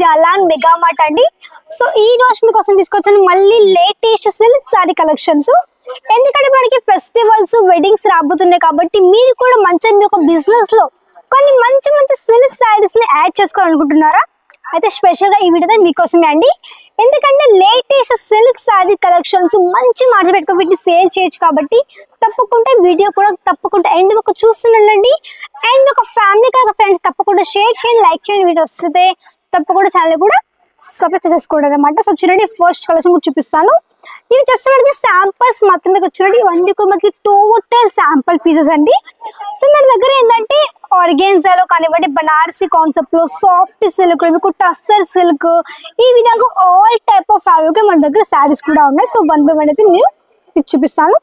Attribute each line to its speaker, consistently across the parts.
Speaker 1: Jalan mega mart అండి. So ఈ రోజు మీకోసం తీసుకొచ్చాను మళ్ళీ లేటెస్ట్ సిల్క్ సారీ కలెక్షన్స్. ఎందుకంటే మనకి ఫెస్టివల్స్ వెడ్డింగ్స్ రాబోతున్నాయి కాబట్టి మీరు కూడా మంచి మీ ఒక బిజినెస్ లో కొన్ని మంచి మంచి సిల్క్ సారీస్ ని యాడ్ చేసుకోవాలనుకుంటున్నారా? అయితే స్పెషల్ గా ఈ వీడియో మీకోసమే అండి. ఎందుకంటే లేటెస్ట్ సిల్క్ సారీ కలెక్షన్స్ మంచి మార్జిన్ పెట్టుకుని వీటిని సేల్ చేయొచ్చు కాబట్టి తప్పకుండా వీడియో కూడా తప్పకుండా ఎండ్ వరకు చూస్తుండండి. అండ్ ఒక ఫ్యామిలీ ఒక ఫ్రెండ్స్ తప్పకుండా షేర్ చేయండి, లైక్ చేయండి. వీడియో వస్తే తప్పకుండా ఛానల్ కూడా సబ్స్క్రైబ్ చేసుకోండి అనమాట. సో చూడండి, ఫస్ట్ కలెక్షన్ కూడా చూపిస్తాను. ఇవి జస్ట్ మనకి శాంపుల్స్ మాత్రమే. చూడండి, ఇవన్నీ మనకి టోటల్ శాంపుల్ పీసెస్ అండి. సో మన దగ్గర ఏంటంటే ఆర్గాన్జాలో కానివ్వండి, బనారసి కాన్సెప్ట్ లో, సాఫ్ట్ సిల్క్, మీకు టస్సర్ సిల్క్, ఈ విధంగా ఆల్ టైప్ ఆఫ్ ఫ్యాబ్రిక్ మన దగ్గర శారీస్ కూడా ఉన్నాయి. సో వన్ బై వన్ అయితే నేను మీకు చూపిస్తాను.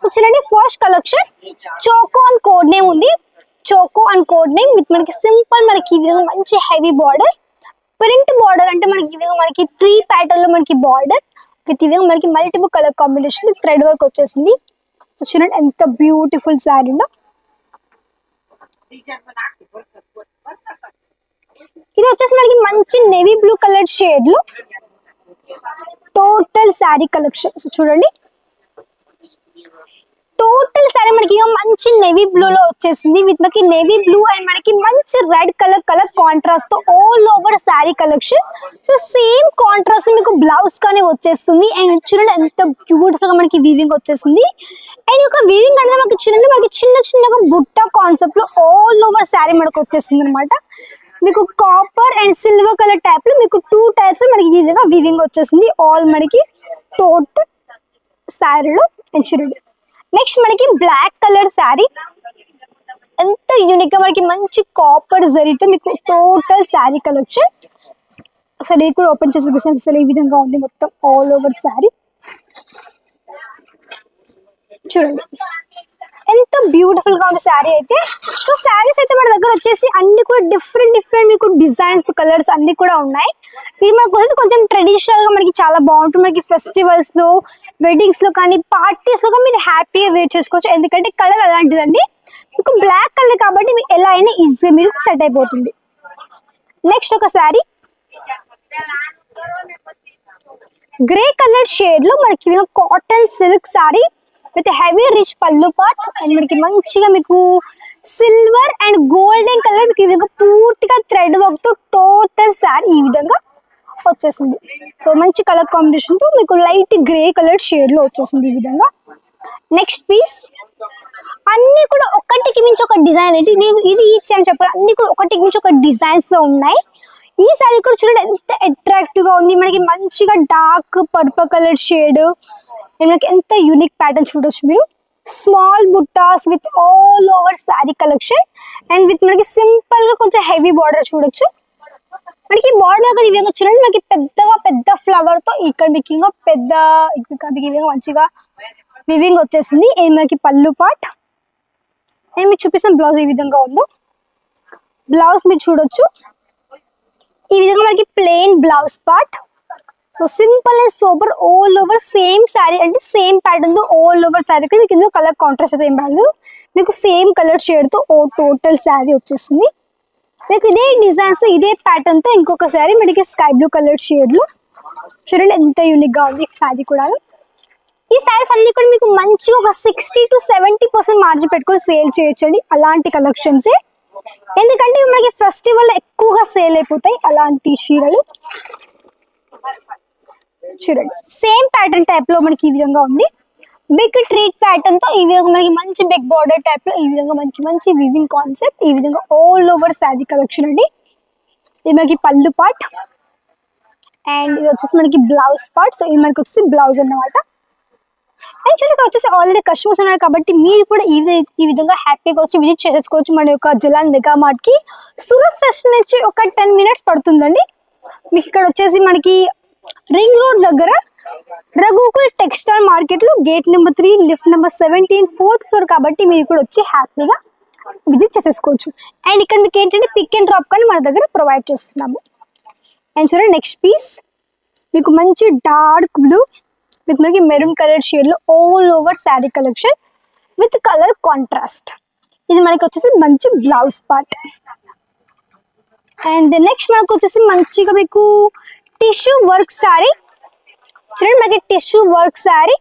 Speaker 1: సో చూడండి, first collection choco and code name ఉంది. Choco and code name with మనకి సింపుల్, మనకి ఈ విధంగా మంచి హెవీ బార్డర్, ప్రింట్ బార్డర్ అంటే మనకి ఈ విధంగా మనకి 3 ప్యాటర్న్ లో మనకి బార్డర్ విత్ ఈ విధంగా మనకి multiple colour combination thread work వచ్చేసింది. చూడండి ఎంత బ్యూటిఫుల్ శారీ ఉందో. ఇది వచ్చేసి మనకి మంచి నేవీ బ్లూ కలర్ షేడ్ లో టోటల్ శారీ కలెక్షన్. చూడండి, టోటల్ సారీ మనకి మంచి నేవీ బ్లూ లో వచ్చేసింది విత్ మనకి నేవీ బ్లూ అండ్ మనకి మంచి రెడ్ కలర్ కాంట్రాస్ట్ తో all over sorry collection. So same contrast మీకు బ్లౌజ్ కానీ వచ్చేస్తుంది. అండ్ చూడండి ఎంత బ్యూటిఫుల్ గా మనకి వీవింగ్ వచ్చేసింది. అండ్ ఈ యొక్క వీవింగ్ అనేది మనకి చూడండి మనకి చిన్న చిన్నగా బుట్ట కాన్సెప్ట్ లో ఆల్ ఓవర్ సారీ మనకు వచ్చేస్తుంది అనమాట. మీకు copper and silver colour type లో మీకు 2 టైప్స్ మనకి ఈ విధంగా వీవింగ్ వచ్చేసింది ఆల్ మనకి టోటల్ సారీలో. అండ్ చూడండి, నెక్స్ట్ మనకి బ్లాక్ కలర్ శారీ, ఎంత యూనిక్ గా మనకి మంచి కాపర్ జరీతో మీకు టోటల్ శారీ కలెక్షన్. అసలు ఇది కూడా ఓపెన్ చేసి చూపిస్తాను. అసలు ఈ విధంగా ఉంది మొత్తం ఆల్ ఓవర్ శారీ. చూడండి ఎంత బ్యూటిఫుల్ గా ఉంది శారీ అయితే. సో శారీస్ అయితే మన దగ్గర వచ్చేసి అన్ని కూడా డిఫరెంట్ మీకు డిజైన్స్, కలర్స్ అన్ని కూడా ఉన్నాయి. ఇది మనకు వచ్చేసి కొంచెం ట్రెడిషనల్ గా మనకి చాలా బాగుంటుంది. మనకి ఫెస్టివల్స్ లో, వెడ్డింగ్స్ లో కానీ, పార్టీస్ లో కానీ మీరు హ్యాపీగా వేర్ చేసుకోవచ్చు. ఎందుకంటే కలర్ అలాంటిదండి, మీకు బ్లాక్ కలర్ కాబట్టి మీకు ఎలా అయినా ఈజీగా మీరు సెట్ అయిపోతుంది. నెక్స్ట్ ఒక శారీ గ్రే కలర్ షేడ్ లో మనకి cotton silk sari with heavy rich పల్లు పార్ట్ అండ్ మనకి మంచిగా మీకు సిల్వర్ అండ్ గోల్డెన్ కలర్ మీకు ఈ విధంగా పూర్తిగా థ్రెడ్ వర్క్ తో టోటల్ శారీ ఈ విధంగా వచ్చేసింది. సో మంచి కలర్ కాంబినేషన్ తో మీకు లైట్ గ్రే కలర్ షేడ్ లో వచ్చేసింది ఈ విధంగా. నెక్స్ట్ పీస్ అన్ని కూడా ఒకటికి మించి ఒక డిజైన్ అంటే ఇది ఈచ్ అని చెప్పాలి, అన్ని కూడా ఒకటికి మించి ఒక డిజైన్స్ లో ఉన్నాయి. ఈ శారీ కూడా చూడండి ఎంత అట్రాక్టివ్ గా ఉంది. మనకి మంచిగా డార్క్ పర్పుల్ కలర్ షేడ్, మనకి ఎంత యూనిక్ ప్యాటర్న్ చూడొచ్చు మీరు. Small buttas with all over sari collection and with మనకి సింపుల్ గా కొంచెం హెవీ బార్డర్ చూడొచ్చు. మనకి బార్డర్ దగ్గర ఈ విధంగా చూడండి మనకి పెద్ద ఫ్లవర్ తో ఇక్కడ మీకు పెద్ద మంచిగా వివింగ్ వచ్చేసింది. ఇది మనకి పళ్ళు పార్ట్. నేను మీకు చూపిస్తాను బ్లౌజ్ ఈ విధంగా ఉందో. బ్లౌజ్ మీరు చూడొచ్చు ఈ విధంగా మనకి plain blouse part. So simple and super all over same sari అంటే సేమ్ ప్యాటర్న్ తో ఆల్ ఓవర్ శారీ మీకు ఇందులో కలర్ కాంట్రాస్ట్ అయితే ఏం రాదు, మీకు సేమ్ కలర్ షేడ్ తో టోటల్ శారీ వచ్చేసింది. మీకు ఇదే డిజైన్స్ ఇదే ప్యాటర్న్ తో ఇంకొక శారీ మనకి స్కై బ్లూ కలర్ షేడ్ లో. చూడండి ఎంత యూనిక్ గా ఉంది శారీ కూడా. ఈ శారీస్ అన్ని కూడా మీకు మంచి ఒక 60 to 70% మార్జిన్ పెట్టుకొని సేల్ చేయొచ్చండి అలాంటి కలెక్షన్స్. ఎందుకంటే మనకి ఫెస్టివల్ ఎక్కువగా సేల్ అయిపోతాయి అలాంటి చీరలు. చూడండి సేమ్ ప్యాటర్న్ టైప్ లో మనకి ఈ విధంగా ఉంది. బిగ్ ట్రీట్ ప్యాటర్న్ తో ఈ విధంగా మనకి మంచి బిగ్ బార్డర్ టైప్ లో ఈ విధంగా మనకి మంచి వీవింగ్ కాన్సెప్ట్ ఈ విధంగా ఆల్ ఓవర్ శారీ కలెక్షన్ అండి. ఇది మనకి పళ్ళు పార్ట్ అండ్ ఇది వచ్చేసి మనకి బ్లౌజ్ పార్ట్. సో ఇది మనకి వచ్చేసి బ్లౌజ్ అన్నమాట. అండ్ చూడండి వచ్చేసి ఆల్రెడీ కస్టమర్స్ ఉన్నారు కాబట్టి మీరు కూడా ఈ విధంగా హ్యాపీగా వచ్చి విజిట్ చేసేసుకోవచ్చు మన యొక్క జలాన్ మెగా మార్ట్ కి. సూరత్ స్టేషన్ నుంచి ఒక 10 minutes పడుతుందండి. మీకు ఇక్కడ వచ్చేసి మనకి రింగ్ రోడ్ దగ్గర రఘుకుల్ టెక్స్టైల్ మార్కెట్ లో gate number 3 lift number 17 4th floor కాబట్టి మీరు కూడా వచ్చి హ్యాపీగా విజిట్ చేసేసుకోవచ్చు. అండ్ ఇక్కడ మీకు ఏంటంటే పిక్ అండ్ డ్రాప్ కానీ మన దగ్గర ప్రొవైడ్ చేస్తున్నాము. అండ్ చూడండి నెక్స్ట్ పీస్ మీకు మంచి డార్క్ బ్లూ విత్ మనకి మెరూన్ కలర్ షేడ్ లో all over sari collection with colour contrast. ఇది మనకి వచ్చేసి మంచి బ్లౌజ్ పార్ట్. అండ్ నెక్స్ట్ మనకు వచ్చేసి మంచిగా మీకు టిష్యూ వర్క్ సారీ చూడండి, మనకి టిష్యూ వర్క్ సారీ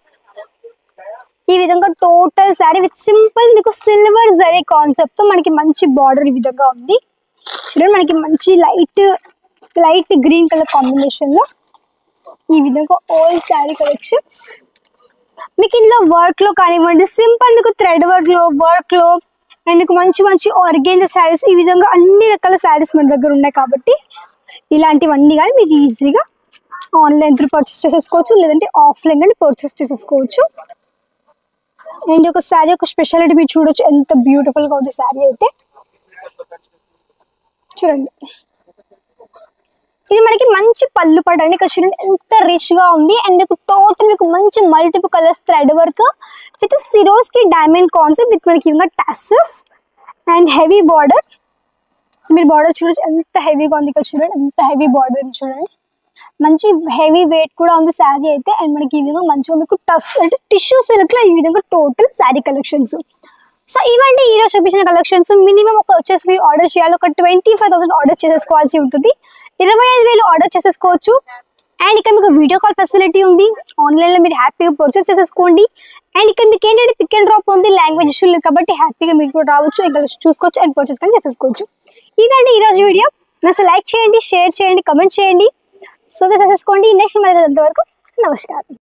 Speaker 1: ఈ విధంగా టోటల్ సారీ విత్ సింపుల్ మీకు సిల్వర్ జరీ కాన్సెప్ట్ తో మనకి మంచి బార్డర్ ఈ విధంగా ఉంది. చూడండి మనకి మంచి లైట్ గ్రీన్ కలర్ కాంబినేషన్ లో ఈ విధంగా ఆల్ సారీ కలెక్షన్స్. మీకు ఇందులో వర్క్ లో కానివ్వండి, సింపుల్ మీకు థ్రెడ్ వర్క్ లో అండ్ మీకు మంచి ఆర్గెంజా శారీస్ ఈ విధంగా అన్ని రకాల శారీస్ మన దగ్గర ఉన్నాయి. కాబట్టి ఇలాంటివన్నీ కానీ మీరు ఈజీగా ఆన్లైన్ త్రూ పర్చేస్ చేసేసుకోవచ్చు, లేదంటే ఆఫ్లైన్ కానీ పర్చేస్ చేసేసుకోవచ్చు. అండ్ ఒక శారీ ఒక స్పెషాలిటీ మీరు చూడొచ్చు, ఎంత బ్యూటిఫుల్ గా ఉంది శారీ అయితే. చూడండి ఇది మనకి మంచి పళ్ళు పాట అండి. ఇక్కడ చూడండి ఎంత రిచ్ గా ఉంది. అండ్ మీకు టోటల్ మీకు మంచి multiple colours thread work with సిరోస్ కి డైమండ్ కాన్సెప్ట్ విత్ మనకి ఇంకా టాసెస్ అండ్ హెవీ బార్డర్. మీరు బార్డర్ చూడొచ్చు ఎంత హెవీగా ఉంది. ఇక్కడ చూడండి ఎంత హెవీ బార్డర్ చూడండి, మంచి హెవీ వెయిట్ కూడా ఉంది శారీ అయితే. అండ్ మనకి ఈ విధంగా మంచిగా మీకు అంటే టిష్యూ సిల్క్ లో ఈ విధంగా టోటల్ శారీ కలెక్షన్స్. సో ఇవంటే ఈరోజు చూపించిన కలెక్షన్స్. మినిమం ఒక వచ్చేసి మీరు ఆర్డర్ చేయాలి, ఒక 25,000 ఆర్డర్ చేసేసుకోవాల్సి ఉంటుంది. 25,000 ఆర్డర్ చేసేసుకోవచ్చు. అండ్ ఇక్కడ మీకు వీడియో కాల్ ఫెసిలిటీ ఉంది, ఆన్లైన్ లో మీరు హ్యాపీగా పర్చేస్ చేసేసుకోండి. అండ్ ఇక్కడ మీకు ఏంటంటే పిక్ అండ్ డ్రాప్ ఉంది, లాంగ్వేజ్ ఇష్యూ లేదు కాబట్టి హ్యాపీగా మీరు కూడా రావచ్చు, ఇంకా చూసుకోవచ్చు అండ్ పర్చేస్ కానీ చేసేసుకోవచ్చు. ఇదంటే ఈరోజు వీడియో. అసలు లైక్ చేయండి, షేర్ చేయండి, కమెంట్ చేయండి, సో చేసేసుకోండి. నెక్స్ట్ మళ్ళీ అంతవరకు నమస్కారం.